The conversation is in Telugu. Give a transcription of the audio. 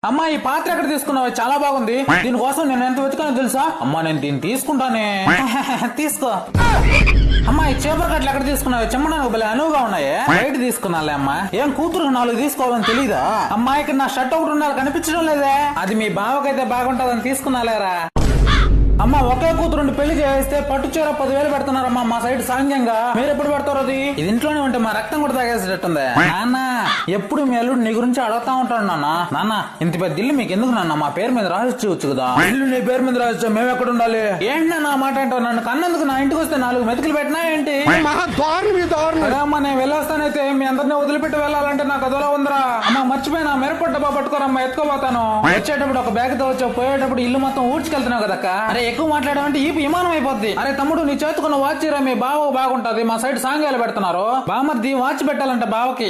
అమ్మా ఈ పాత్ర ఎక్కడ తీసుకున్నావు? చాలా బాగుంది. దీనికోసం నేను ఎంత వెతుకానో తెలుసా? అమ్మా నేను దీన్ని తీసుకుంటానే. తీసుకో. అమ్మా ఈ చేపల కట్లు ఎక్కడ తీసుకున్నావు? చెమ్మడానికి భలే అనువుగా ఉన్నాయి. బయట తీసుకున్నాలే అమ్మా. ఏం కూతురు 4 తీసుకోవాలని తెలీదా? అమ్మా ఇక్కడ నా షర్ట్ ఒకటి ఉండాలి, కనిపించడం లేదే. అది మీ బావకైతే బాగుంటదని తీసుకున్నాలేరా. అమ్మ ఒకే కూతురుండి పెళ్లి చేస్తే పట్టు చీర 10,000 పెడుతున్నారమ్మా మా సైడ్ సాంగ్యంగా. మీరు ఎప్పుడు పెడతారు? అది ఇది ఇంట్లోనే ఉంటే మా రక్తం కూడా తాగేసేటట్టుంది. నాన్న ఎప్పుడు మీ అల్లుడు నీ గురించి అడుగుతా ఉంటాడు. నాన్న ఇంత పెద్ద ఇల్లు మీకు ఎందుకు నాన్న? మా పేరు మీద రాసిచ్చు కదా. ఇల్లు నీ పేరు మీద రాసిచ్చా, మేము ఎక్కడ ఉండాలి? ఏంటి నా మాట అంటావు? నన్ను కన్నందుకు నా ఇంటికి వస్తే 4 మెతుకులు పెట్టినా ఏంటి? అమ్మా నేను వెళ్ళొస్తానైతే మీ అందరినీ వదిలిపెట్టి వెళ్ళాలంటే నాకు అదోలా ఉందిరా. అమ్మ మర్చిపోయినా మిరప డబ్బా పట్టుకోరమ్మా, ఎత్తుకోపోతాను. వచ్చేటప్పుడు ఒక బ్యాగ్ తో వచ్చావు, పోయేటప్పుడు ఇల్లు మొత్తం ఊడ్చుకెళ్తున్నావు కదక్క. అరే ఎక్కువ మాట్లాడమంటే ఈ విమానం అయిపోద్ది. అరే తమ్ముడు నీ చేతుకున్న వాచ్ రా, మీ బావ బాగుంటది. మా సైడ్ సాంగ్యాలు పెడుతున్నారు. బామర్ది వాచ్ పెట్టాలంట బావకి.